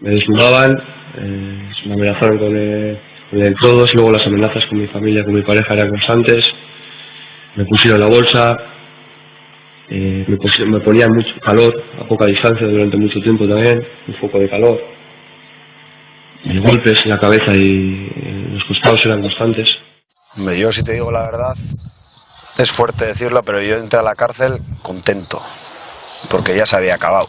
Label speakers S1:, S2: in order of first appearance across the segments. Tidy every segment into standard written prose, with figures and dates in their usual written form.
S1: Me desnudaban, me amenazaron con electrodos, luego las amenazas con mi familia, con mi pareja eran constantes, me pusieron la bolsa, me ponían mucho calor a poca distancia durante mucho tiempo también, un foco de calor, golpes en la cabeza y los costados eran constantes.
S2: Yo, si te digo la verdad, es fuerte decirlo, pero yo entré a la cárcel contento, porque ya se había acabado.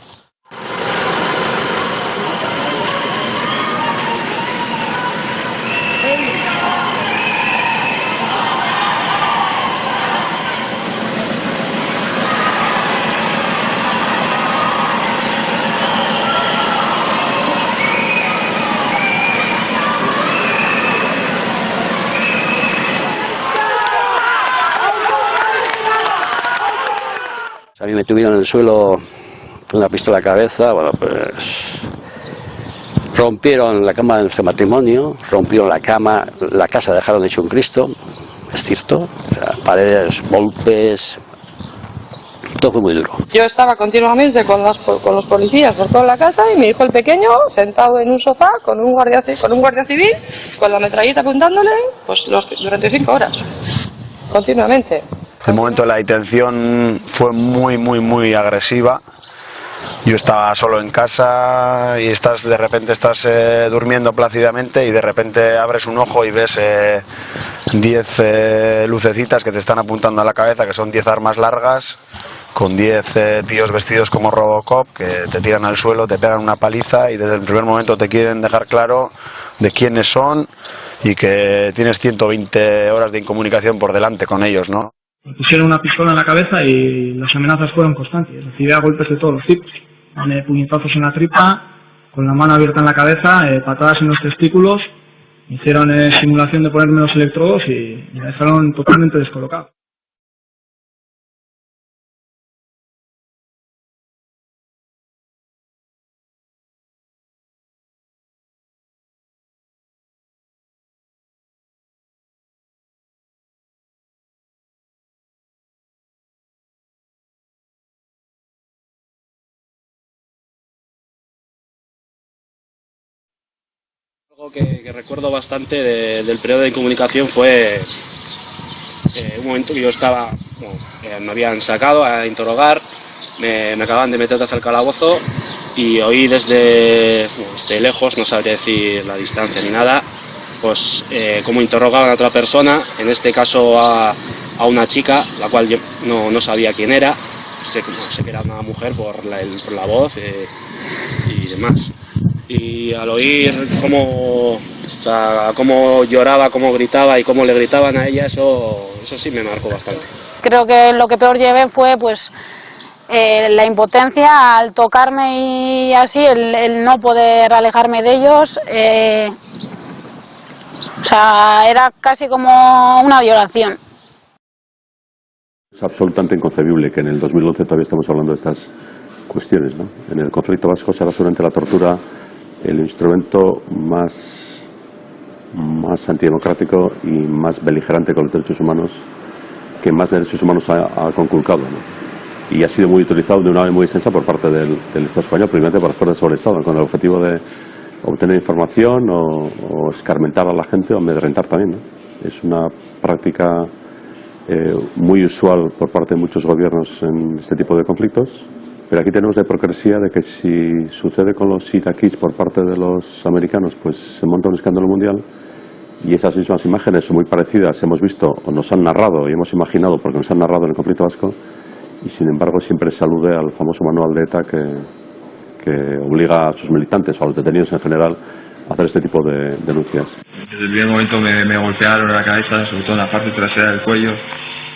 S3: A mí me tuvieron en el suelo con una pistola a la cabeza, bueno, pues rompieron la cama de nuestro matrimonio, rompieron la cama, la casa dejaron hecho un Cristo, es cierto, o sea, paredes, golpes, todo fue muy duro.
S4: Yo estaba continuamente con los policías por toda la casa y mi hijo el pequeño sentado en un sofá con un guardia civil, con la metralleta apuntándole, pues durante 5 horas, continuamente.
S2: El momento de la detención fue muy agresiva. Yo estaba solo en casa y de repente estás durmiendo plácidamente y de repente abres un ojo y ves 10 lucecitas que te están apuntando a la cabeza, que son 10 armas largas, con 10 tíos vestidos como Robocop que te tiran al suelo, te pegan una paliza y desde el primer momento te quieren dejar claro de quiénes son y que tienes 120 horas de incomunicación por delante con ellos, ¿no?
S5: Me pusieron una pistola en la cabeza y las amenazas fueron constantes. Recibía golpes de todos los tipos. Puñetazos en la tripa, con la mano abierta en la cabeza, patadas en los testículos. Me hicieron simulación de ponerme los electrodos y me dejaron totalmente descolocado.
S6: Algo que recuerdo bastante del periodo de incomunicación fue un momento que yo estaba, me habían sacado a interrogar, me acababan de meter hacia el calabozo y oí desde lejos, no sabría decir la distancia ni nada, pues cómo interrogaban a otra persona, en este caso a una chica, la cual yo no sabía quién era, sé que era una mujer por la voz y demás. Y al oír cómo lloraba, cómo gritaba y cómo le gritaban a ella, eso sí me marcó bastante.
S7: Creo que lo que peor llevé fue pues la impotencia al tocarme y así, el no poder alejarme de ellos. Era casi como una violación.
S8: Es absolutamente inconcebible que en el 2011 todavía estamos hablando de estas cuestiones, ¿no? En el conflicto vasco será seguramente la tortura el instrumento más antidemocrático y más beligerante con los derechos humanos que más derechos humanos ha conculcado, ¿no? Y ha sido muy utilizado de una manera muy extensa por parte del Estado español, primeramente por las fuerzas sobre el Estado, con el objetivo de obtener información o escarmentar a la gente o amedrentar también, ¿no? Es una práctica muy usual por parte de muchos gobiernos en este tipo de conflictos. Pero aquí tenemos la hipocresía de que si sucede con los iraquíes por parte de los americanos, pues se monta un escándalo mundial y esas mismas imágenes son muy parecidas, hemos visto o nos han narrado y hemos imaginado porque nos han narrado en el conflicto vasco y sin embargo siempre se alude al famoso manual de ETA que obliga a sus militantes o a los detenidos en general a hacer este tipo de denuncias.
S1: Desde el primer momento me golpearon en la cabeza, sobre todo en la parte trasera del cuello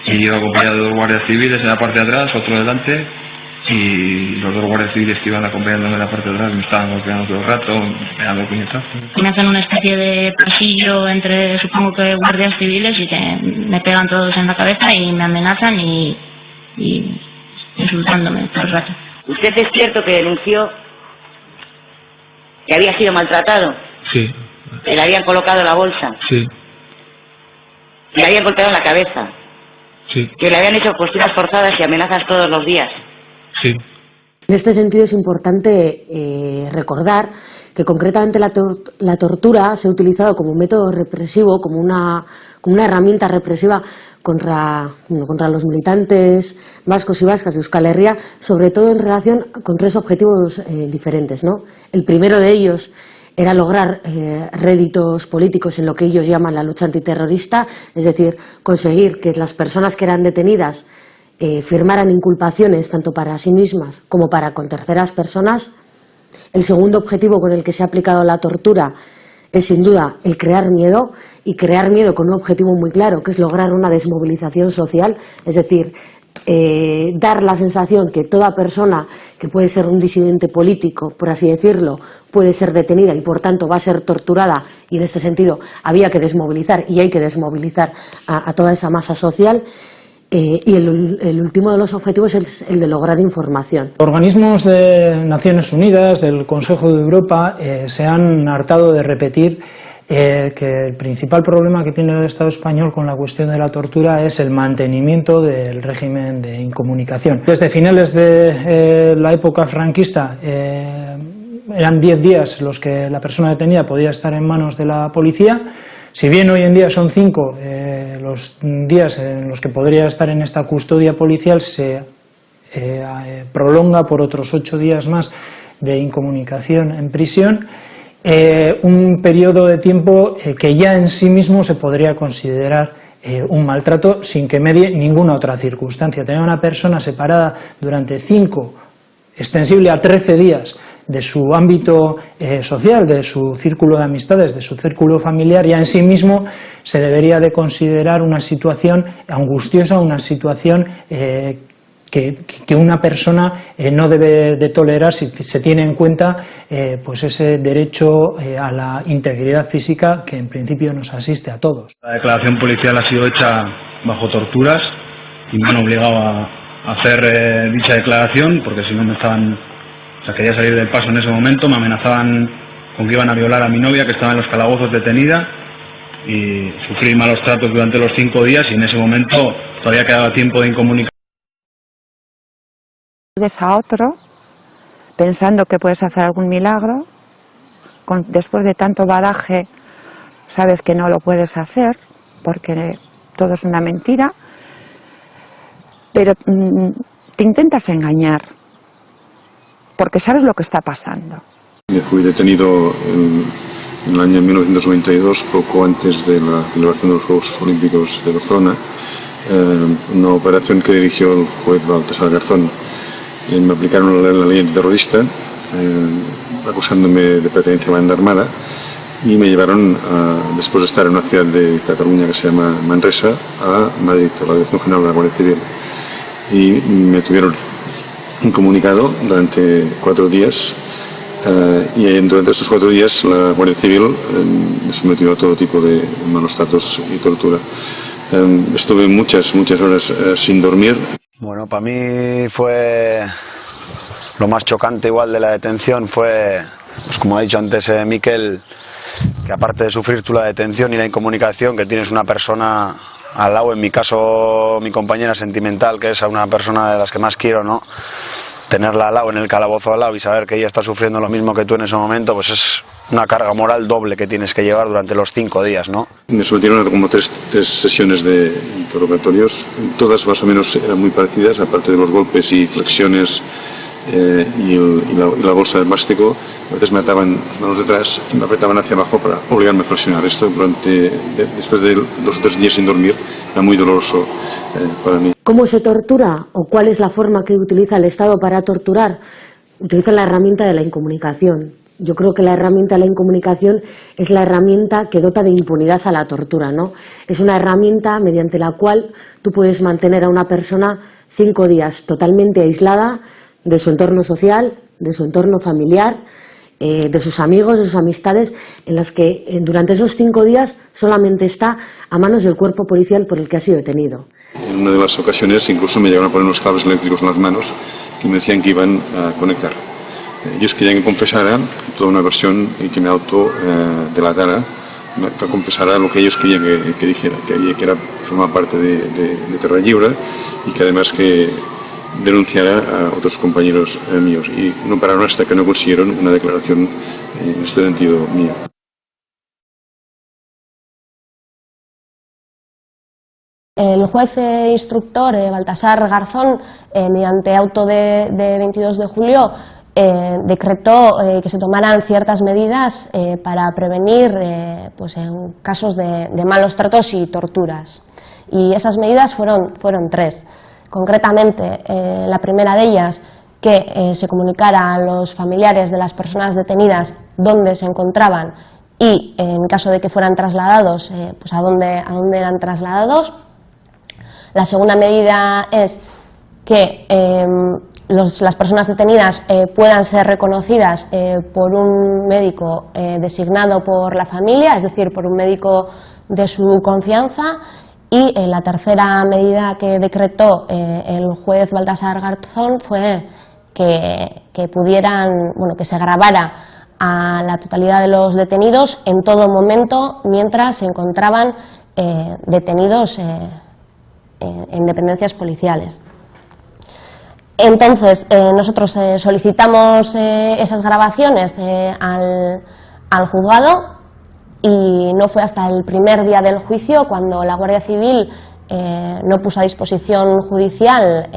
S1: y iba acompañado de 2 guardias civiles en la parte de atrás, otro delante. Y los 2 guardias civiles que iban acompañándome en la parte de atrás me estaban golpeando todo el rato, me dando puñetazos.
S9: Me hacen una especie de pasillo entre, supongo que guardias civiles, y que me pegan todos en la cabeza y me amenazan y insultándome todo el rato.
S10: ¿Usted es cierto que denunció que había sido maltratado?
S1: Sí.
S10: ¿Que le habían colocado la bolsa?
S1: Sí.
S10: ¿Que le habían golpeado en la cabeza?
S1: Sí.
S10: ¿Que le habían hecho posturas forzadas y amenazas todos los días?
S1: Sí.
S11: En este sentido es importante recordar que concretamente la tortura se ha utilizado como un método represivo, como una herramienta represiva contra los militantes vascos y vascas de Euskal Herria, sobre todo en relación con tres objetivos diferentes, ¿no? El primero de ellos era lograr réditos políticos en lo que ellos llaman la lucha antiterrorista, es decir, conseguir que las personas que eran detenidas firmaran inculpaciones tanto para sí mismas como para con terceras personas. El segundo objetivo con el que se ha aplicado la tortura es sin duda el crear miedo, y crear miedo con un objetivo muy claro, que es lograr una desmovilización social, es decir, dar la sensación que toda persona que puede ser un disidente político, por así decirlo, puede ser detenida y por tanto va a ser torturada, y en este sentido había que desmovilizar y hay que desmovilizar a toda esa masa social. Y el último de los objetivos es el de lograr información.
S12: Organismos de Naciones Unidas, del Consejo de Europa, se han hartado de repetir que el principal problema que tiene el Estado español con la cuestión de la tortura es el mantenimiento del régimen de incomunicación. Desde finales de la época franquista eran 10 días los que la persona detenida podía estar en manos de la policía. Si bien hoy en día son 5 los días en los que podría estar en esta custodia policial, se prolonga por otros 8 días más de incomunicación en prisión, un periodo de tiempo que ya en sí mismo se podría considerar un maltrato sin que medie ninguna otra circunstancia. Tener a una persona separada durante 5, extensible a 13 días, de su ámbito social, de su círculo de amistades, de su círculo familiar, ya en sí mismo se debería de considerar una situación angustiosa, una situación que una persona no debe de tolerar si se tiene en cuenta pues ese derecho a la integridad física que en principio nos asiste a todos.
S13: La declaración policial ha sido hecha bajo torturas y me han obligado a hacer dicha declaración porque si no me estaban... O sea, quería salir del paso en ese momento, me amenazaban con que iban a violar a mi novia que estaba en los calabozos detenida y sufrí malos tratos durante los 5 días y en ese momento todavía quedaba tiempo de incomunicación.
S14: A otro, pensando que puedes hacer algún milagro, después de tanto badaje sabes que no lo puedes hacer porque todo es una mentira, pero te intentas engañar. Porque sabes lo que está pasando.
S15: Fui detenido en el año 1992, poco antes de la celebración de los Juegos Olímpicos de Barcelona, una operación que dirigió el juez Baltasar Garzón. Me aplicaron la ley antiterrorista, acusándome de pertenencia a la banda armada, y me llevaron, después de estar en una ciudad de Cataluña que se llama Manresa, a Madrid, a la Dirección General de la Guardia Civil. Y me tuvieron incomunicado durante 4 días y durante estos 4 días la Guardia Civil me sometió a todo tipo de malos tratos y tortura. Estuve muchas horas sin dormir.
S2: Bueno, para mí fue lo más chocante igual de la detención fue, pues como ha dicho antes Miquel, que aparte de sufrir tú la detención y la incomunicación, que tienes una persona al lado, en mi caso mi compañera sentimental, que es una persona de las que más quiero, ¿no? Tenerla al lado, en el calabozo al lado y saber que ella está sufriendo lo mismo que tú en ese momento, pues es una carga moral doble que tienes que llevar durante los 5 días, ¿no?
S15: Me sometieron a como tres sesiones de interrogatorios, todas más o menos eran muy parecidas, aparte de los golpes y flexiones y la bolsa de plástico. A veces me ataban las manos detrás y me apretaban hacia abajo para obligarme a flexionar. Esto después de 2 o 3 días sin dormir era muy doloroso para mí.
S11: ¿Cómo se tortura o cuál es la forma que utiliza el Estado para torturar? Utiliza la herramienta de la incomunicación. Yo creo que la herramienta de la incomunicación es la herramienta que dota de impunidad a la tortura, ¿no? Es una herramienta mediante la cual tú puedes mantener a una persona 5 días totalmente aislada de su entorno social, de su entorno familiar, de sus amigos, de sus amistades, en las que durante esos 5 días solamente está a manos del cuerpo policial por el que ha sido detenido.
S15: En una de las ocasiones incluso me llegaron a poner unos cables eléctricos en las manos que me decían que iban a conectar. Ellos querían que confesara toda una versión y que me autodelatara, que confesara lo que ellos querían que dijera, que era formar parte de Terra Lliure y que además que denunciara a otros compañeros míos, y no pararon hasta que no consiguieron una declaración en este sentido mía.
S16: El juez instructor Baltasar Garzón, mediante auto de 22 de julio, decretó que se tomaran ciertas medidas para prevenir pues en casos de malos tratos y torturas. Y esas medidas fueron tres. Concretamente, la primera de ellas, que se comunicara a los familiares de las personas detenidas dónde se encontraban y, en caso de que fueran trasladados, pues a dónde eran trasladados. La segunda medida es que las personas detenidas puedan ser reconocidas por un médico designado por la familia, es decir, por un médico de su confianza. Y la tercera medida que decretó el juez Baltasar Garzón fue que pudieran, que se grabara a la totalidad de los detenidos en todo momento mientras se encontraban detenidos en dependencias policiales. Entonces, nosotros solicitamos esas grabaciones al juzgado, y no fue hasta el primer día del juicio cuando la Guardia Civil no puso a disposición judicial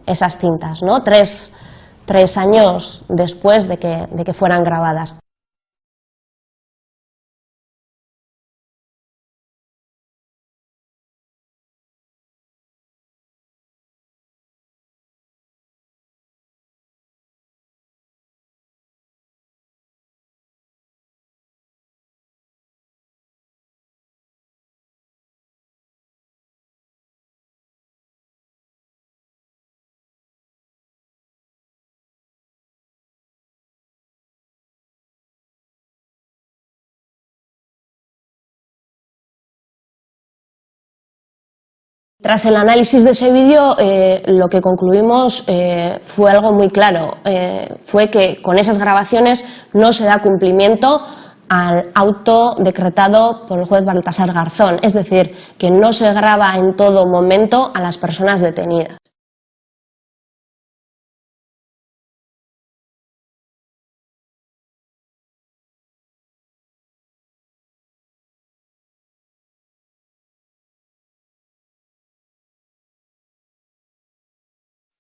S16: esas cintas, ¿no? Tres años después de que fueran grabadas. Tras el análisis de ese vídeo, lo que concluimos fue algo muy claro. Fue que con esas grabaciones no se da cumplimiento al auto decretado por el juez Baltasar Garzón, es decir, que no se graba en todo momento a las personas detenidas.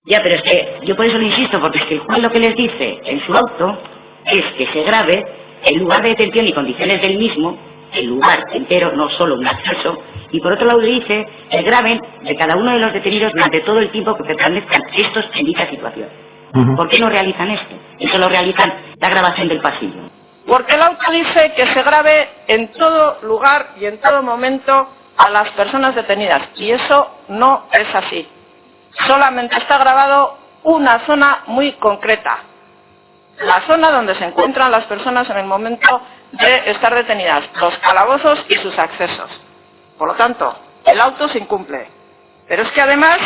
S10: Ya, pero es que yo por eso lo insisto, porque es que el juez lo que les dice en su auto es que se grabe el lugar de detención y condiciones del mismo, el lugar entero, no solo un acceso, y por otro lado le dice que graben de cada uno de los detenidos durante todo el tiempo que permanezcan estos en dicha situación. ¿Por qué no realizan esto? Y solo realizan la grabación del pasillo.
S17: Porque el auto dice que se grabe en todo lugar y en todo momento a las personas detenidas, y eso no es así. Solamente está grabado una zona muy concreta, la zona donde se encuentran las personas en el momento de estar detenidas, los calabozos y sus accesos. Por lo tanto, el auto se incumple. Pero es que además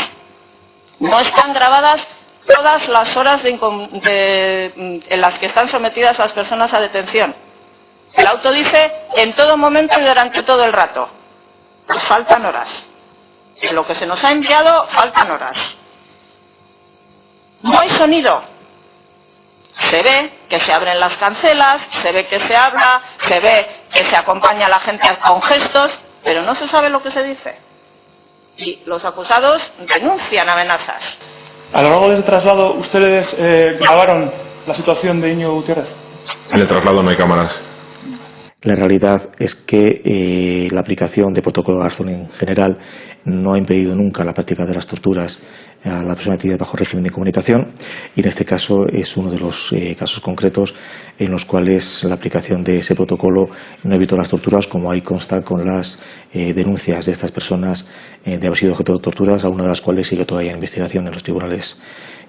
S17: no están grabadas todas las horas en las que están sometidas las personas a detención. El auto dice en todo momento y durante todo el rato. Pues faltan horas. En lo que se nos ha enviado faltan horas. No hay sonido. Se ve que se abren las cancelas, se ve que se habla, se ve que se acompaña a la gente con gestos, pero no se sabe lo que se dice. Y los acusados denuncian amenazas.
S5: A lo largo del traslado, ¿ustedes grabaron la situación de Íñigo Gutiérrez?
S18: En el traslado no hay cámaras.
S19: La realidad es que la aplicación de protocolo Garzón en general no ha impedido nunca la práctica de las torturas a la persona detenida bajo régimen de comunicación, y en este caso es uno de los casos concretos en los cuales la aplicación de ese protocolo no evitó las torturas, como ahí consta con las denuncias de estas personas de haber sido objeto de torturas, a una de las cuales sigue todavía en investigación en los tribunales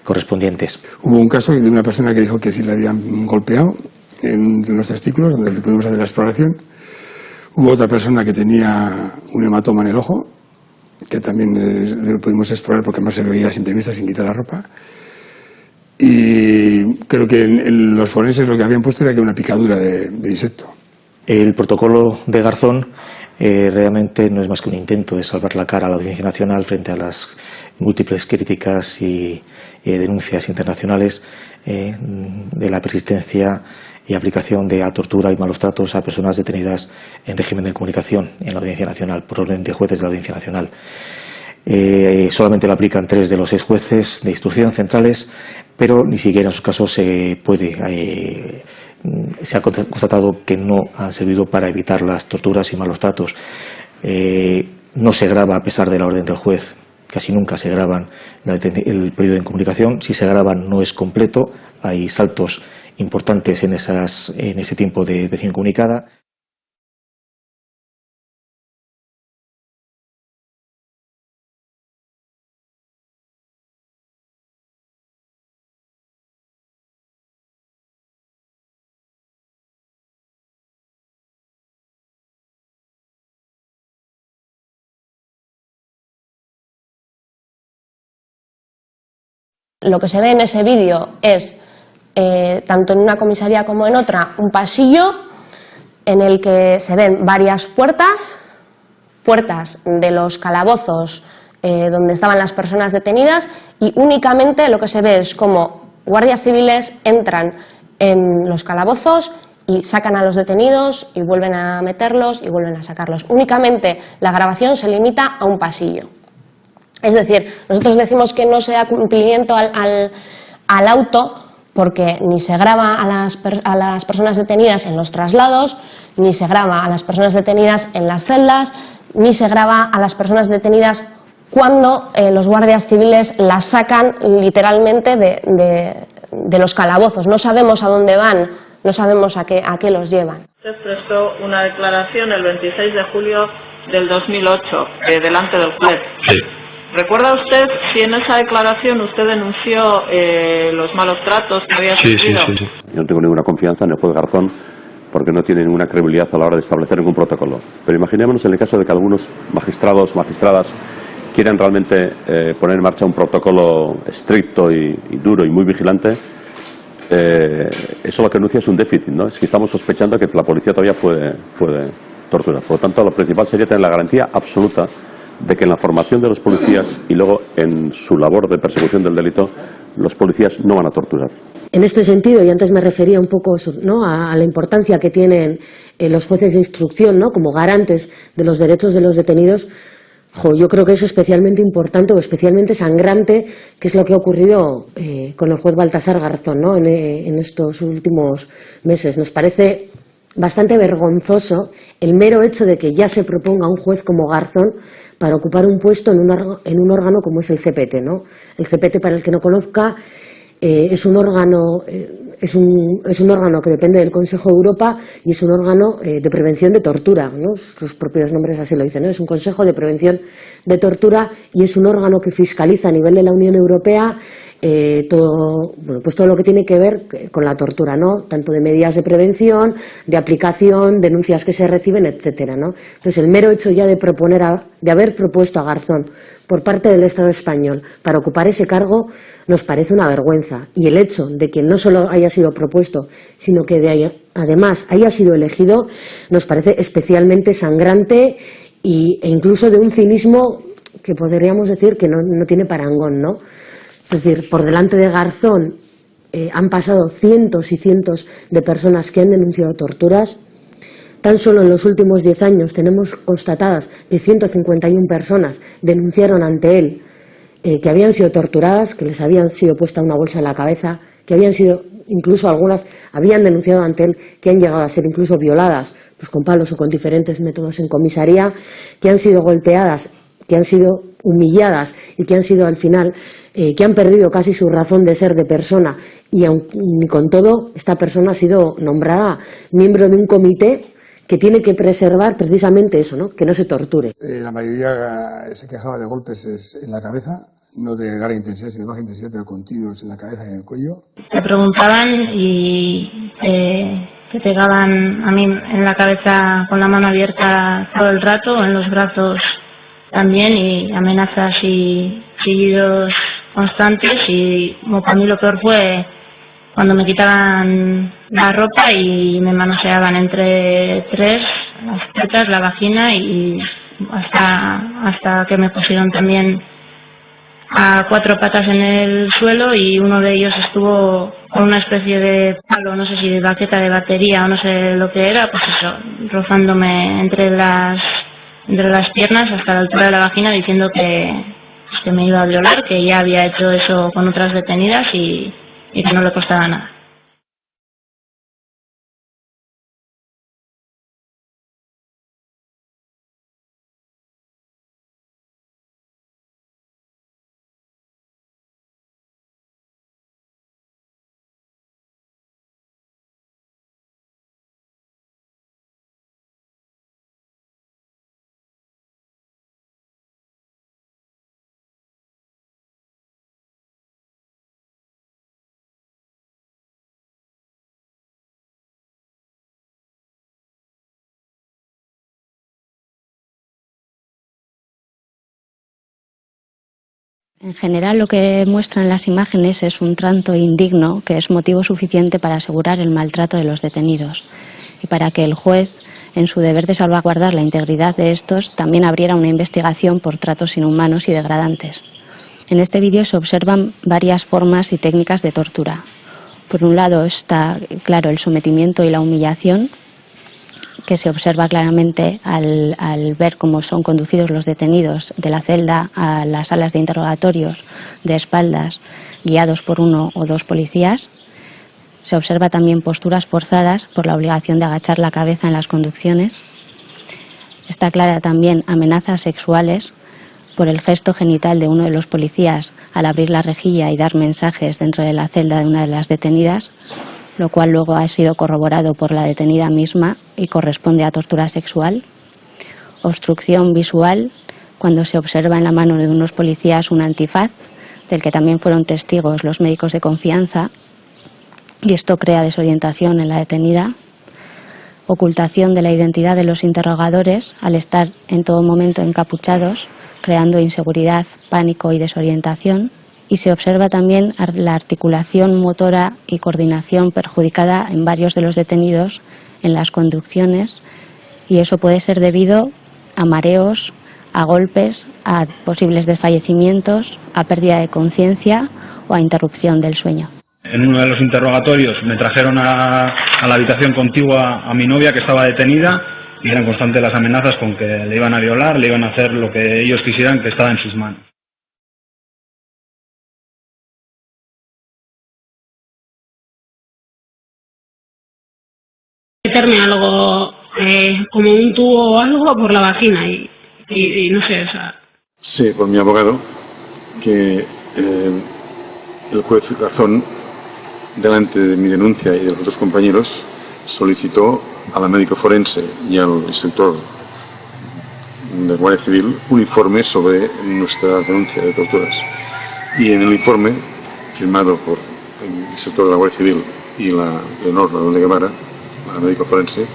S19: correspondientes.
S20: Hubo un caso de una persona que dijo que sí le habían golpeado en los testículos, donde le pudimos hacer la exploración. Hubo otra persona que tenía un hematoma en el ojo, que también le pudimos explorar porque además se veía a simple vista sin quitar la ropa. Y creo que en los forenses lo que habían puesto era que una picadura de insecto.
S19: El protocolo de Garzón realmente no es más que un intento de salvar la cara a la Audiencia Nacional frente a las múltiples críticas y denuncias internacionales de la persistencia y aplicación de tortura y malos tratos a personas detenidas en régimen de comunicación en la Audiencia Nacional, por orden de jueces de la Audiencia Nacional. Solamente lo aplican 3 de los 6 jueces de instrucción centrales, pero ni siquiera en sus casos se ha constatado que no han servido para evitar las torturas y malos tratos. No se graba a pesar de la orden del juez, casi nunca se graban el periodo de incomunicación. Si se graban no es completo, hay saltos importantes en ese tiempo de detención incomunicada.
S16: Lo que se ve en ese vídeo es, tanto en una comisaría como en otra, un pasillo en el que se ven varias puertas de los calabozos donde estaban las personas detenidas, y únicamente lo que se ve es como guardias civiles entran en los calabozos y sacan a los detenidos y vuelven a meterlos y vuelven a sacarlos. Únicamente la grabación se limita a un pasillo. Es decir, nosotros decimos que no se da cumplimiento al auto porque ni se graba a las personas detenidas en los traslados, ni se graba a las personas detenidas en las celdas, ni se graba a las personas detenidas cuando los guardias civiles las sacan literalmente de los calabozos. No sabemos a dónde van, no sabemos a qué los llevan.
S17: Usted prestó una declaración el 26 de julio del 2008 delante del juez.
S18: Sí.
S17: ¿Recuerda usted si en esa declaración usted denunció los malos tratos que había sufrido?
S8: Sí. Yo no tengo ninguna confianza en el juez Garzón porque no tiene ninguna credibilidad a la hora de establecer ningún protocolo. Pero imaginémonos en el caso de que algunos magistrados, magistradas quieran realmente poner en marcha un protocolo estricto y duro y muy vigilante. Eso lo que anuncia es un déficit, ¿no? Es que estamos sospechando que la policía todavía puede torturar. Por lo tanto, lo principal sería tener la garantía absoluta de que en la formación de los policías y luego en su labor de persecución del delito, los policías no van a torturar.
S11: En este sentido, y antes me refería un poco, ¿no?, a la importancia que tienen los jueces de instrucción, ¿no?, como garantes de los derechos de los detenidos, yo creo que es especialmente importante o especialmente sangrante, que es lo que ha ocurrido con el juez Baltasar Garzón, ¿no?, en estos últimos meses. Nos parece bastante vergonzoso el mero hecho de que ya se proponga un juez como Garzón para ocupar un puesto en un órgano como es el CPT, ¿no? El CPT, para el que no conozca, es un órgano que depende del Consejo de Europa y es un órgano de prevención de tortura, ¿no? Sus propios nombres así lo dicen, ¿no? Es un Consejo de Prevención de Tortura y es un órgano que fiscaliza a nivel de la Unión Europea todo lo que tiene que ver con la tortura, ¿no? Tanto de medidas de prevención, de aplicación, denuncias que se reciben, etcétera, ¿no? Entonces, el mero hecho ya de haber propuesto a Garzón por parte del Estado español para ocupar ese cargo nos parece una vergüenza. Y el hecho de que no solo haya sido propuesto, sino que además haya sido elegido, nos parece especialmente sangrante e incluso de un cinismo que podríamos decir que no tiene parangón, ¿no? Es decir, por delante de Garzón han pasado cientos y cientos de personas que han denunciado torturas. Tan solo en los últimos 10 años tenemos constatadas que 151 personas denunciaron ante él que habían sido torturadas, que les habían sido puesta una bolsa en la cabeza, que habían sido, incluso algunas, habían denunciado ante él que han llegado a ser incluso violadas, pues con palos o con diferentes métodos en comisaría, que han sido golpeadas, que han sido humilladas y que han sido al final, que han perdido casi su razón de ser de persona, y con todo, esta persona ha sido nombrada miembro de un comité que tiene que preservar precisamente eso, ¿no?, que no se torture.
S20: La mayoría se quejaba de golpes en la cabeza, no de gran intensidad, sino de baja intensidad, pero continuos en la cabeza y en el cuello.
S9: Me preguntaban y te pegaban a mí en la cabeza con la mano abierta todo el rato, en los brazos también, y amenazas y chillidos constantes, y para mí lo peor fue cuando me quitaban la ropa y me manoseaban entre 3 las tetas, la vagina y hasta que me pusieron también a 4 patas en el suelo y uno de ellos estuvo con una especie de palo, no sé si de baqueta de batería o no sé lo que era, pues eso, rozándome entre las piernas hasta la altura de la vagina diciendo que me iba a violar, que ya había hecho eso con otras detenidas y que no le costaba nada.
S21: En general, lo que muestran las imágenes es un trato indigno que es motivo suficiente para asegurar el maltrato de los detenidos y para que el juez, en su deber de salvaguardar la integridad de estos, también abriera una investigación por tratos inhumanos y degradantes. En este vídeo se observan varias formas y técnicas de tortura. Por un lado está claro el sometimiento y la humillación, que se observa claramente al ver cómo son conducidos los detenidos de la celda a las salas de interrogatorios de espaldas, guiados por 1 o 2 policías. Se observa también posturas forzadas por la obligación de agachar la cabeza en las conducciones. Está clara también amenazas sexuales por el gesto genital de uno de los policías al abrir la rejilla y dar mensajes dentro de la celda de una de las detenidas, lo cual luego ha sido corroborado por la detenida misma y corresponde a tortura sexual. Obstrucción visual, cuando se observa en la mano de unos policías un antifaz, del que también fueron testigos los médicos de confianza, y esto crea desorientación en la detenida. Ocultación de la identidad de los interrogadores al estar en todo momento encapuchados, creando inseguridad, pánico y desorientación. Y se observa también la articulación motora y coordinación perjudicada en varios de los detenidos en las conducciones, y eso puede ser debido a mareos, a golpes, a posibles desfallecimientos, a pérdida de conciencia o a interrupción del sueño.
S13: En uno de los interrogatorios me trajeron a la habitación contigua a mi novia, que estaba detenida, y eran constantes las amenazas con que le iban a violar, le iban a hacer lo que ellos quisieran, que estaba en sus manos.
S9: Meterme algo, como un tubo o algo por la vagina y no sé, o sea...
S15: Sí, por mi abogado, que el juez Garzón, delante de mi denuncia y de los otros compañeros, solicitó a la médico forense y al instructor de Guardia Civil un informe sobre nuestra denuncia de torturas. Y en el informe, firmado por el instructor de la Guardia Civil y la Leonor Ladrón de Guevara, la médico forense,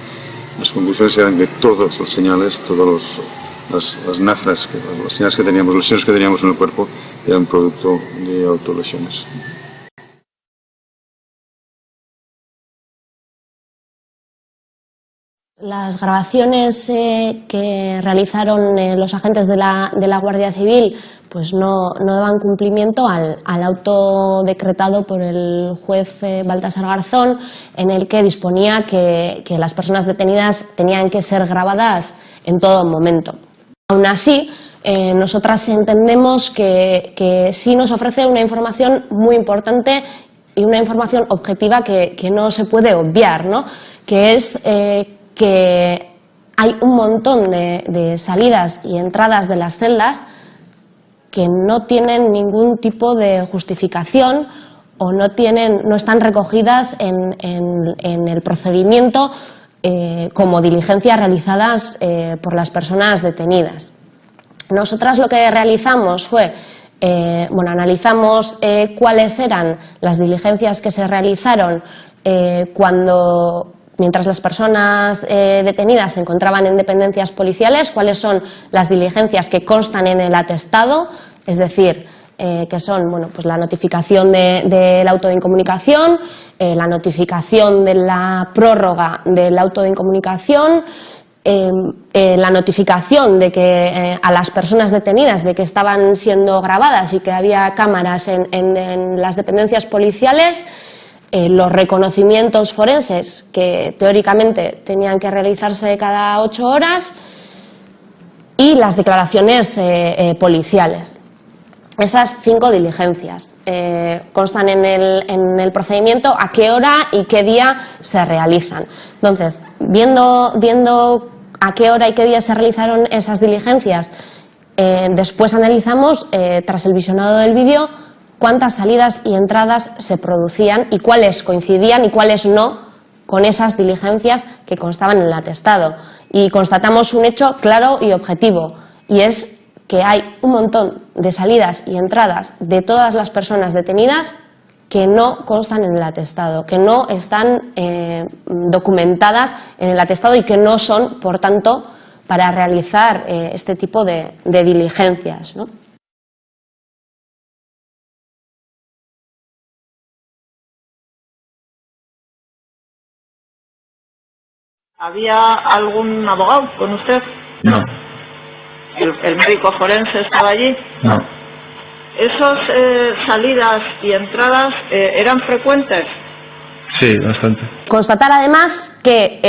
S15: las conclusiones eran que todas las señales, todas las nafras, las señales que teníamos, las lesiones que teníamos en el cuerpo, eran producto de autolesiones.
S16: Las grabaciones que realizaron los agentes de la Guardia Civil pues no daban cumplimiento al auto decretado por el juez Baltasar Garzón, en el que disponía que las personas detenidas tenían que ser grabadas en todo momento. Aún así, nosotras entendemos que sí nos ofrece una información muy importante y una información objetiva que no se puede obviar, ¿no? Que es que hay un montón de salidas y entradas de las celdas que no tienen ningún tipo de justificación o no están recogidas en el procedimiento como diligencias realizadas por las personas detenidas. Nosotras lo que realizamos fue analizamos cuáles eran las diligencias que se realizaron mientras las personas detenidas se encontraban en dependencias policiales, cuáles son las diligencias que constan en el atestado, es decir, que son pues la notificación del auto de incomunicación, la notificación de la prórroga del auto de incomunicación, la notificación de que a las personas detenidas de que estaban siendo grabadas y que había cámaras en las dependencias policiales, los reconocimientos forenses que teóricamente tenían que realizarse cada 8 horas y las declaraciones policiales. Esas 5 diligencias constan en el procedimiento a qué hora y qué día se realizan. Entonces, viendo a qué hora y qué día se realizaron esas diligencias, después analizamos, tras el visionado del vídeo, cuántas salidas y entradas se producían y cuáles coincidían y cuáles no con esas diligencias que constaban en el atestado. Y constatamos un hecho claro y objetivo, y es que hay un montón de salidas y entradas de todas las personas detenidas que no constan en el atestado, que no están documentadas en el atestado y que no son, por tanto, para realizar este tipo de diligencias, ¿no?
S17: ¿Había algún abogado con usted?
S1: No.
S17: ¿El médico forense estaba allí?
S1: No.
S17: ¿Esas salidas y entradas eran frecuentes?
S1: Sí, bastante.
S16: Constatar además que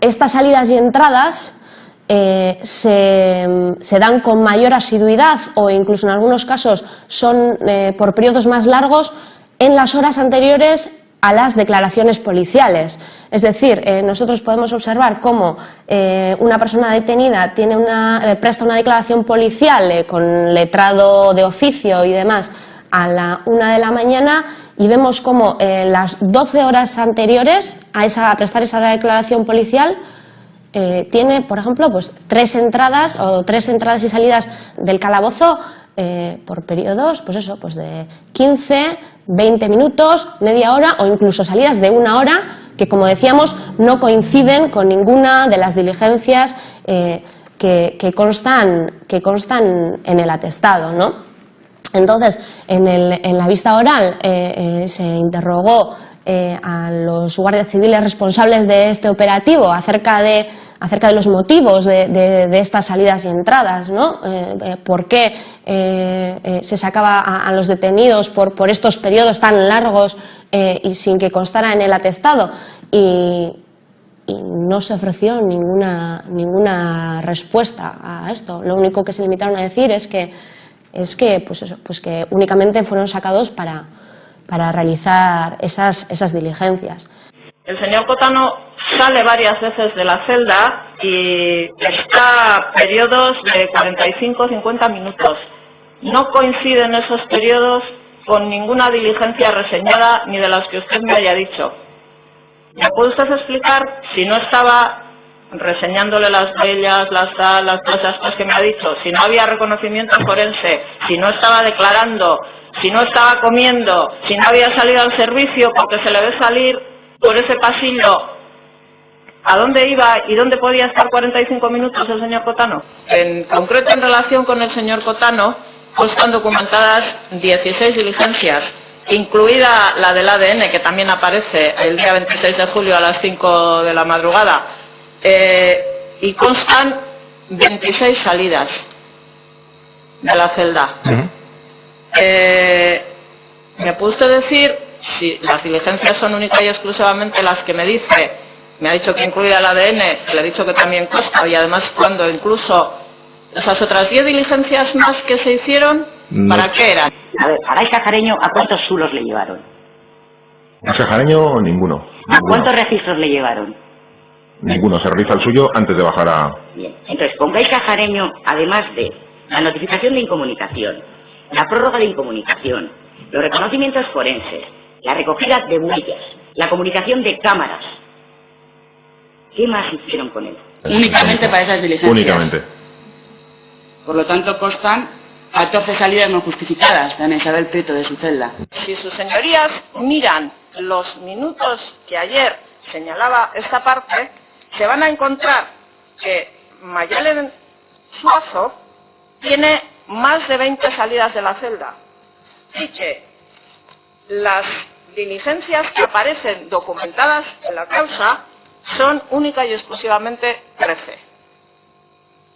S16: estas salidas y entradas se dan con mayor asiduidad o incluso en algunos casos son por periodos más largos en las horas anteriores a las declaraciones policiales. Es decir, nosotros podemos observar cómo una persona detenida presta una declaración policial con letrado de oficio y demás a la 1 de la mañana y vemos cómo las 12 horas anteriores a prestar esa declaración policial tiene, por ejemplo, pues 3 entradas y salidas del calabozo por periodos, pues eso, pues de 15, 20 minutos, media hora o incluso salidas de 1 hora que, como decíamos, no coinciden con ninguna de las diligencias que constan en el atestado, ¿no? Entonces, en la vista oral se interrogó a los guardias civiles responsables de este operativo acerca de los motivos de estas salidas y entradas, ¿no? ¿Por qué se sacaba a los detenidos por estos periodos tan largos y sin que constara en el atestado? Y no se ofreció ninguna respuesta a esto. Lo único que se limitaron a decir es que que únicamente fueron sacados para realizar esas diligencias.
S17: El señor Cotano sale varias veces de la celda y está periodos de 45-50 minutos. No coinciden esos periodos con ninguna diligencia reseñada ni de las que usted me haya dicho. ¿Me puede usted explicar si no estaba reseñándole las huellas, todas esas cosas que me ha dicho, si no había reconocimiento forense, si no estaba declarando, si no estaba comiendo, si no había salido al servicio porque se le ve salir por ese pasillo? ¿A dónde iba y dónde podía estar 45 minutos el señor Cotano? En concreto, en relación con el señor Cotano, están documentadas 16 diligencias, incluida la del ADN, que también aparece el día 26 de julio a las 5 de la madrugada, y constan 26 salidas de la celda. ¿Me puede usted decir si las diligencias son únicas y exclusivamente las que me dice? Me ha dicho que incluida el ADN, le he dicho que también consta, y además cuando incluso esas otras 10 diligencias más que se hicieron, ¿para qué eran?
S10: A ver, a Gai Cajareño, ¿a cuántos zulos le llevaron?
S18: A Cajareño, ninguno.
S10: ¿A cuántos registros le llevaron?
S18: Ninguno. Se realiza el suyo antes de bajar a...
S10: Bien, entonces con Gai Cajareño, además de la notificación de incomunicación, la prórroga de incomunicación, los reconocimientos forenses, la recogida de huellas, la comunicación de cámaras, ¿qué más hicieron con él?
S3: Únicamente para esas diligencias.
S18: Únicamente.
S3: Por lo tanto, constan 14 salidas no justificadas de Ana Isabel Prieto de su celda.
S17: Si sus señorías miran los minutos que ayer señalaba esta parte, se van a encontrar que Mayalen Suazo tiene más de 20 salidas de la celda y que las diligencias que aparecen documentadas en la causa son única y exclusivamente 13.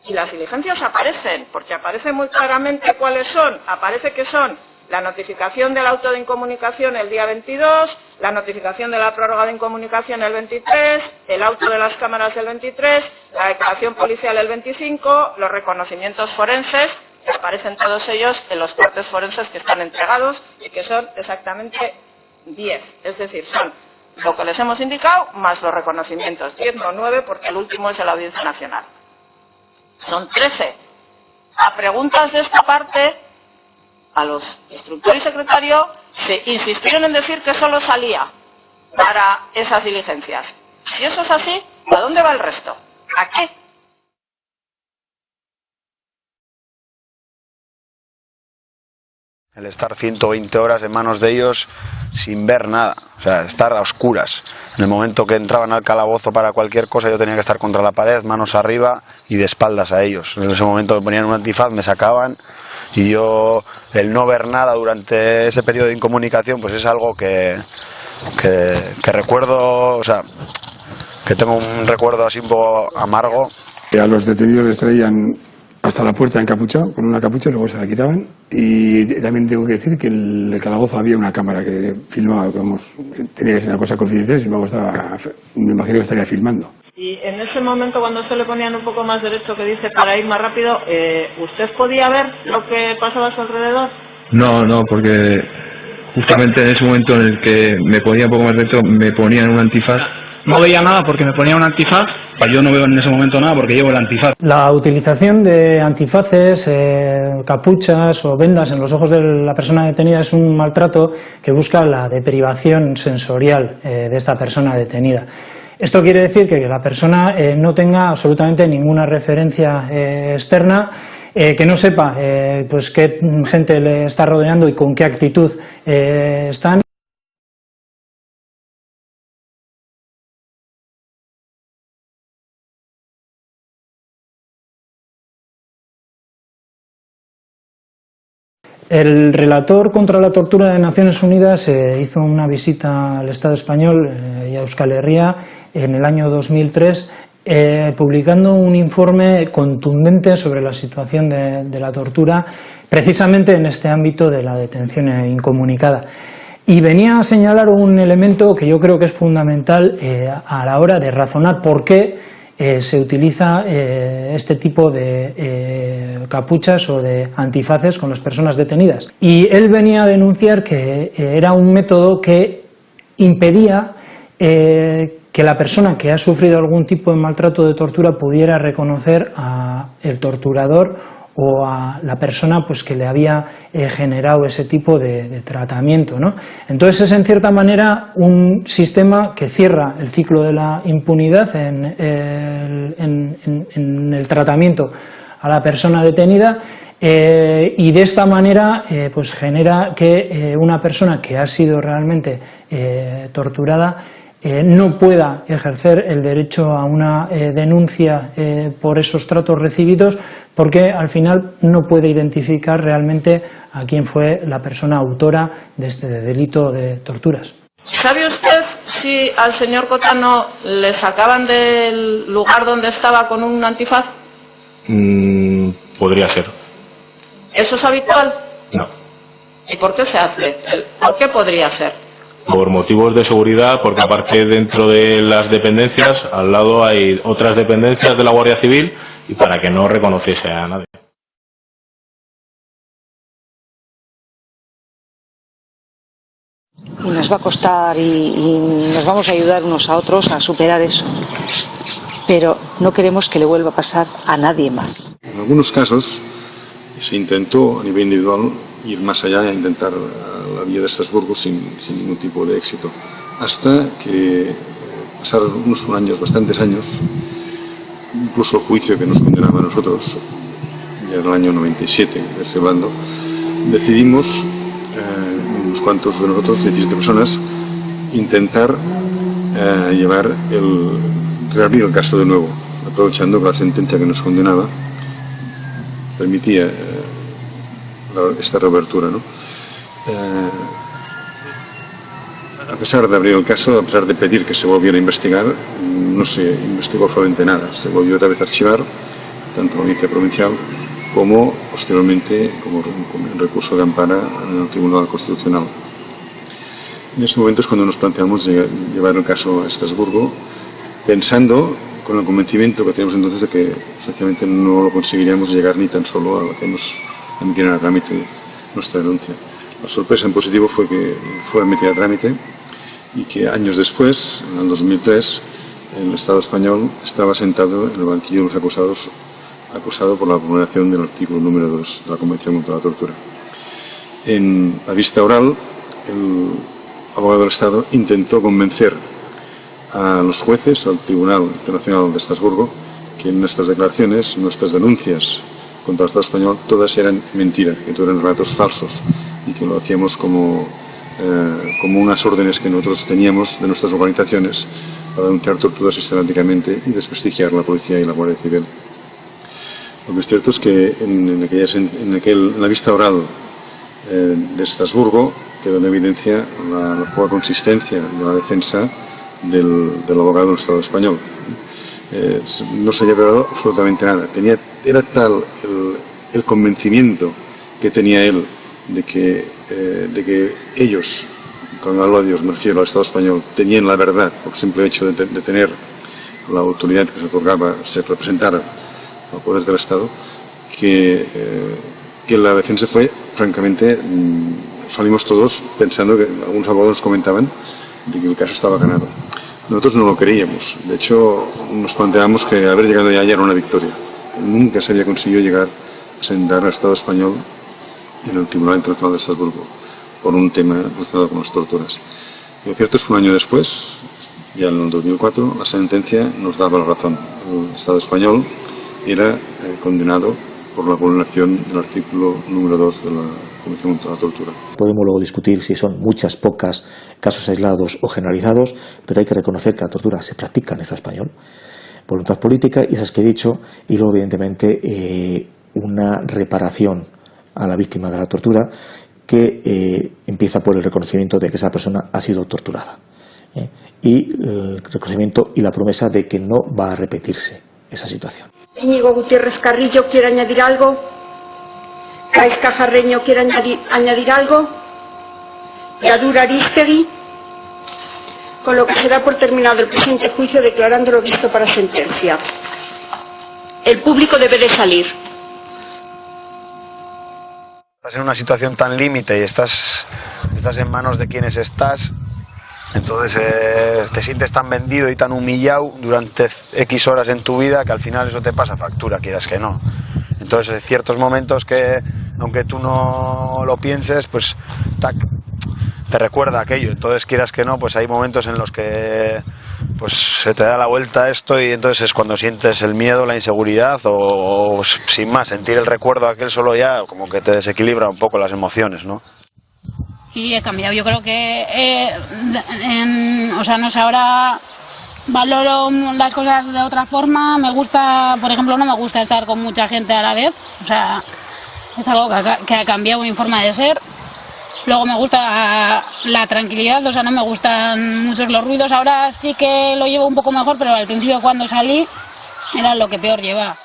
S17: Y las diligencias aparecen, porque aparece muy claramente cuáles son. Aparece que son la notificación del auto de incomunicación el día 22, la notificación de la prórroga de incomunicación el 23, el auto de las cámaras el 23, la declaración policial el 25, los reconocimientos forenses, que aparecen todos ellos en los partes forenses que están entregados y que son exactamente 10. Es decir, son lo que les hemos indicado más los reconocimientos. 10 no 9 porque el último es de la Audiencia Nacional. Son 13. A preguntas de esta parte, a los instructor y secretario se insistieron en decir que solo salía para esas diligencias. Si eso es así, ¿a dónde va el resto? ¿A qué?
S2: El estar 120 horas en manos de ellos sin ver nada, o sea, estar a oscuras. En el momento que entraban al calabozo para cualquier cosa, yo tenía que estar contra la pared, manos arriba y de espaldas a ellos. En ese momento me ponían un antifaz, me sacaban, y yo, el no ver nada durante ese periodo de incomunicación, pues es algo que recuerdo, o sea, que tengo un recuerdo así un poco amargo.
S20: A los detenidos les traían hasta la puerta encapuchado, con una capucha, y luego se la quitaban. Y también tengo que decir que en el calabozo había una cámara que filmaba, vamos, tenía que ser una cosa confidencial, y luego me imagino que estaría filmando.
S17: Y en ese momento, cuando se le ponían un poco más derecho, que dice para ir más rápido, ¿usted podía ver lo que pasaba a su alrededor?
S1: No, porque justamente en ese momento en el que me ponía un poco más derecho, me ponían un antifaz.
S5: No veía nada porque me ponía un antifaz.
S13: Yo no veo en ese momento nada porque llevo el antifaz.
S12: La utilización de antifaces, capuchas o vendas en los ojos de la persona detenida es un maltrato que busca la deprivación sensorial de esta persona detenida. Esto quiere decir que la persona no tenga absolutamente ninguna referencia externa, que no sepa pues qué gente le está rodeando y con qué actitud están. El relator contra la tortura de Naciones Unidas hizo una visita al Estado español y a Euskal Herria en el año 2003, publicando un informe contundente sobre la situación de la tortura, precisamente en este ámbito de la detención incomunicada. Y venía a señalar un elemento que yo creo que es fundamental a la hora de razonar por qué se utiliza este tipo de capuchas o de antifaces con las personas detenidas. Y él venía a denunciar que era un método que impedía que la persona que ha sufrido algún tipo de maltrato de tortura pudiera reconocer al torturador o a la persona pues que le había generado ese tipo de tratamiento, ¿no? Entonces es en cierta manera un sistema que cierra el ciclo de la impunidad en el tratamiento a la persona detenida, y de esta manera pues genera que una persona que ha sido realmente torturada no pueda ejercer el derecho a una denuncia por esos tratos recibidos, porque al final no puede identificar realmente a quién fue la persona autora de este delito de torturas.
S17: ¿Sabe usted si al señor Cotano le sacaban del lugar donde estaba con un antifaz?
S18: Podría ser.
S17: ¿Eso es habitual?
S18: No.
S17: ¿Y por qué se hace? ¿Por qué podría ser?
S18: Por motivos de seguridad, porque aparte dentro de las dependencias, al lado hay otras dependencias de la Guardia Civil, y para que no reconociese a nadie.
S4: Y nos va a costar y nos vamos a ayudar unos a otros a superar eso. Pero no queremos que le vuelva a pasar a nadie más.
S15: En algunos casos se intentó a nivel individual ir más allá e intentar la vía de Estrasburgo sin ningún tipo de éxito. Hasta que pasaron unos años, bastantes años, incluso el juicio que nos condenaba a nosotros, ya en el año 97, reservando, decidimos, unos cuantos de nosotros, 17 personas, intentar reabrir el caso de nuevo, aprovechando que la sentencia que nos condenaba permitía esta reapertura, ¿no? a pesar de abrir el caso, a pesar de pedir que se volviera a investigar, no se investigó absolutamente nada. Se volvió otra vez a archivar, tanto la audiencia provincial como posteriormente como el recurso de amparo en el Tribunal Constitucional. En ese momento es cuando nos planteamos llevar el caso a Estrasburgo, pensando con el convencimiento que teníamos entonces de que sencillamente no lo conseguiríamos llegar ni tan solo a que nos emitieran a trámite nuestra denuncia. La sorpresa en positivo fue que fue emitida a trámite y que años después, en el 2003, el Estado español estaba sentado en el banquillo de los acusados, acusado por la vulneración del artículo número 2 de la Convención contra la Tortura. En la vista oral, el abogado del Estado intentó convencer a los jueces, al Tribunal Internacional de Estrasburgo, que nuestras declaraciones, nuestras denuncias contra el Estado español, todas eran mentira, que todos eran relatos falsos y que lo hacíamos como unas órdenes que nosotros teníamos de nuestras organizaciones para denunciar torturas sistemáticamente y desprestigiar la policía y la Guardia Civil. Lo que es cierto es que en la vista oral de Estrasburgo quedó en evidencia la poca consistencia de la defensa del abogado del Estado español. No se había probado absolutamente nada. Era tal el convencimiento que tenía él de que ellos, con el odio me refiero al Estado español, tenían la verdad por el simple hecho de tener la autoridad que se otorgaba, se representara al poder del Estado, que la defensa fue, francamente, salimos todos pensando que algunos abogados comentaban de que el caso estaba ganado. Nosotros no lo creíamos. De hecho, nos planteamos que haber llegado ya era una victoria. Nunca se había conseguido llegar a sentar al Estado español en el Tribunal Internacional de Estrasburgo por un tema relacionado con las torturas. Y lo cierto es que un año después, ya en el 2004, la sentencia nos daba la razón. El Estado español era condenado por la vulneración del artículo número 2 de la Convención contra la Tortura.
S19: Podemos luego discutir si son muchas, pocas, casos aislados o generalizados, pero hay que reconocer que la tortura se practica en el Estado español. Voluntad política, y esas que he dicho, y luego evidentemente una reparación a la víctima de la tortura que empieza por el reconocimiento de que esa persona ha sido torturada y el reconocimiento y la promesa de que no va a repetirse esa situación.
S6: Íñigo Gutiérrez Carrillo quiere añadir algo. Gaisca Jarreño quiere añadir algo. Yadur Aristegui. Con lo que se da por terminado el presente juicio, declarándolo visto para sentencia. El público debe de salir.
S2: Estás en una situación tan límite y estás en manos de quienes estás, entonces te sientes tan vendido y tan humillado durante X horas en tu vida que al final eso te pasa factura, quieras que no. Entonces hay ciertos momentos que, aunque tú no lo pienses, pues te recuerda aquello. Entonces, quieras que no, pues hay momentos en los que pues se te da la vuelta esto y entonces es cuando sientes el miedo, la inseguridad o sin más, sentir el recuerdo aquel solo ya como que te desequilibra un poco las emociones, ¿no?
S7: Sí, he cambiado. Yo creo que, no sé, ahora valoro las cosas de otra forma. Me gusta, por ejemplo, no me gusta estar con mucha gente a la vez. O sea, es algo que ha cambiado mi forma de ser. Luego me gusta la tranquilidad, o sea, no me gustan muchos los ruidos. Ahora sí que lo llevo un poco mejor, pero al principio cuando salí era lo que peor llevaba.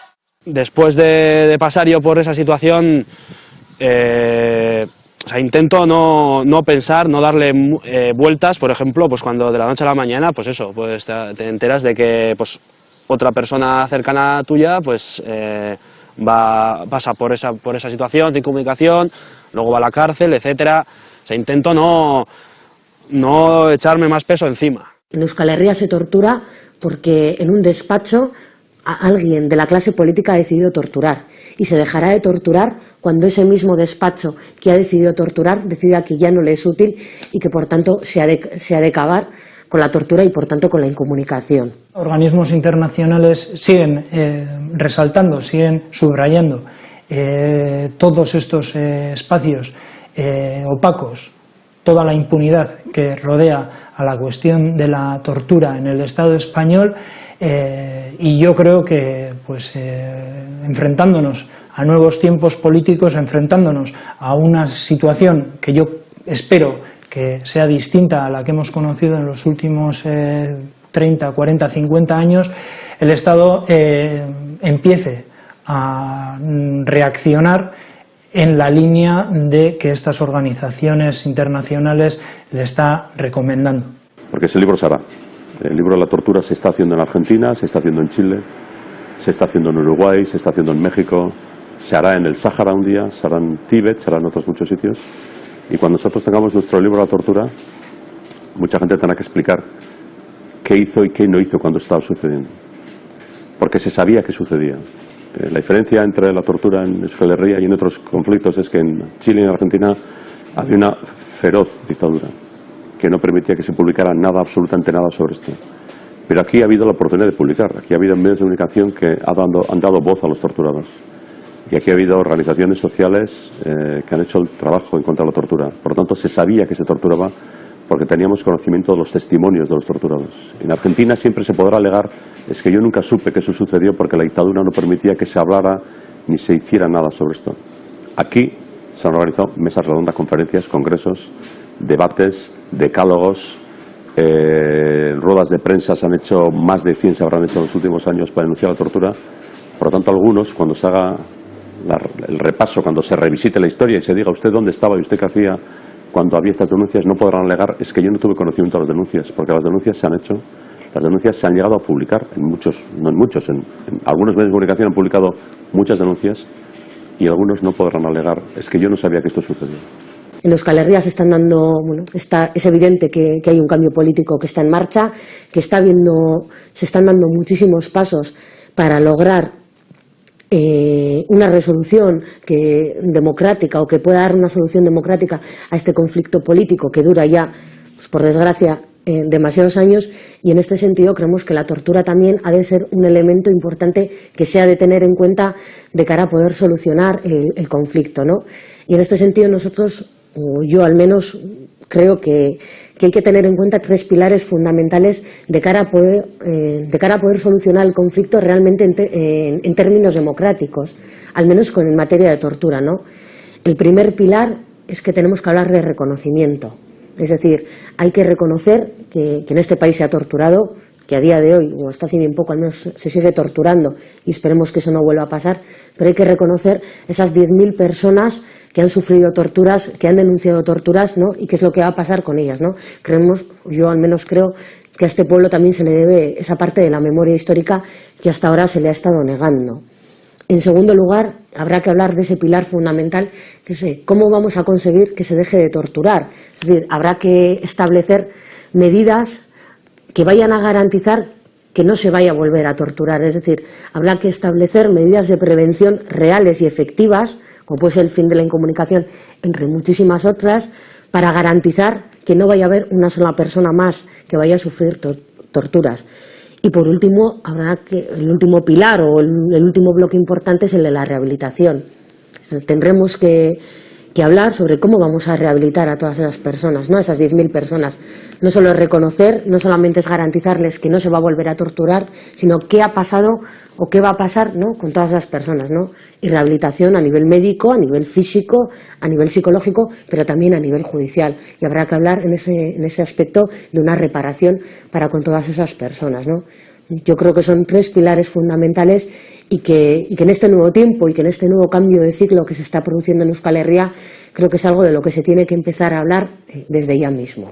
S22: Después de pasar yo por esa situación, intento no pensar, no darle vueltas. Por ejemplo, pues cuando de la noche a la mañana, pues eso, pues te enteras de que pues otra persona cercana tuya pues pasa por esa situación de incomunicación, luego va a la cárcel, etcétera. O sea, intento no echarme más peso encima.
S11: En Euskal Herria se tortura porque en un despacho alguien de la clase política ha decidido torturar, y se dejará de torturar cuando ese mismo despacho que ha decidido torturar decida que ya no le es útil y que por tanto se ha de acabar con la tortura y por tanto con la incomunicación.
S12: Organismos internacionales siguen resaltando, siguen subrayando todos estos espacios opacos, toda la impunidad que rodea a la cuestión de la tortura en el Estado español, y yo creo que pues enfrentándonos a nuevos tiempos políticos, enfrentándonos a una situación que yo espero que sea distinta a la que hemos conocido en los últimos 30, 40, 50 años, el Estado empiece a reaccionar en la línea de que estas organizaciones internacionales le está recomendando.
S8: Porque ese libro se hará. El libro de la tortura se está haciendo en Argentina, se está haciendo en Chile, se está haciendo en Uruguay, se está haciendo en México, se hará en el Sáhara un día, se hará en Tíbet, se hará en otros muchos sitios. Y cuando nosotros tengamos nuestro libro de la tortura, mucha gente tendrá que explicar qué hizo y qué no hizo cuando estaba sucediendo. Porque se sabía que sucedía. La diferencia entre la tortura en Euskal Herria y en otros conflictos es que en Chile y en Argentina había una feroz dictadura que no permitía que se publicara nada, absolutamente nada sobre esto. Pero aquí ha habido la oportunidad de publicar, aquí ha habido medios de comunicación que han dado voz a los torturados. Y aquí ha habido organizaciones sociales que han hecho el trabajo en contra de la tortura. Por lo tanto, se sabía que se torturaba porque teníamos conocimiento de los testimonios de los torturados. En Argentina siempre se podrá alegar, es que yo nunca supe que eso sucedió porque la dictadura no permitía que se hablara ni se hiciera nada sobre esto. Aquí se han organizado mesas redondas, conferencias, congresos, debates, decálogos, ruedas de prensa se han hecho, más de 100 se habrán hecho en los últimos años para denunciar la tortura. Por lo tanto, algunos, cuando se haga el repaso, cuando se revisite la historia y se diga usted dónde estaba y usted qué hacía cuando había estas denuncias, no podrán alegar es que yo no tuve conocimiento de las denuncias, porque las denuncias se han hecho, las denuncias se han llegado a publicar en muchos, no en muchos, en algunos medios de comunicación han publicado muchas denuncias y algunos no podrán alegar es que yo no sabía que esto sucedía.
S11: En Euskal Herria se están dando, es evidente que hay un cambio político que está en marcha, que se están dando muchísimos pasos para lograr una resolución democrática o que pueda dar una solución democrática a este conflicto político que dura ya, pues, por desgracia, demasiados años, y en este sentido creemos que la tortura también ha de ser un elemento importante que se ha de tener en cuenta de cara a poder solucionar el conflicto, ¿no? Y en este sentido nosotros, o yo al menos, creo que hay que tener en cuenta 3 pilares fundamentales de cara a poder solucionar el conflicto realmente en términos democráticos, al menos en materia de tortura, ¿no? El primer pilar es que tenemos que hablar de reconocimiento. Es decir, hay que reconocer que en este país se ha torturado, que a día de hoy, o hasta hace bien poco al menos, se sigue torturando y esperemos que eso no vuelva a pasar, pero hay que reconocer esas 10.000 personas que han sufrido torturas, que han denunciado torturas, ¿no? Y qué es lo que va a pasar con ellas, ¿no? Yo al menos creo que a este pueblo también se le debe esa parte de la memoria histórica que hasta ahora se le ha estado negando. En segundo lugar, habrá que hablar de ese pilar fundamental, que es cómo vamos a conseguir que se deje de torturar. Es decir, habrá que establecer medidas que vayan a garantizar que no se vaya a volver a torturar. Es decir, habrá que establecer medidas de prevención reales y efectivas, como puede ser el fin de la incomunicación, entre muchísimas otras, para garantizar que no vaya a haber una sola persona más que vaya a sufrir torturas. Y por último, el último pilar o el último bloque importante es el de la rehabilitación. Tendremos que hablar sobre cómo vamos a rehabilitar a todas esas personas, ¿no? A esas 10.000 personas. No solo es reconocer, no solamente es garantizarles que no se va a volver a torturar, sino qué ha pasado o qué va a pasar, ¿no? Con todas esas personas, ¿no? Y rehabilitación a nivel médico, a nivel físico, a nivel psicológico, pero también a nivel judicial. Y habrá que hablar en ese aspecto de una reparación para con todas esas personas, ¿no? Yo creo que son 3 pilares fundamentales y que en este nuevo tiempo y que en este nuevo cambio de ciclo que se está produciendo en Euskal Herria, creo que es algo de lo que se tiene que empezar a hablar desde ya mismo.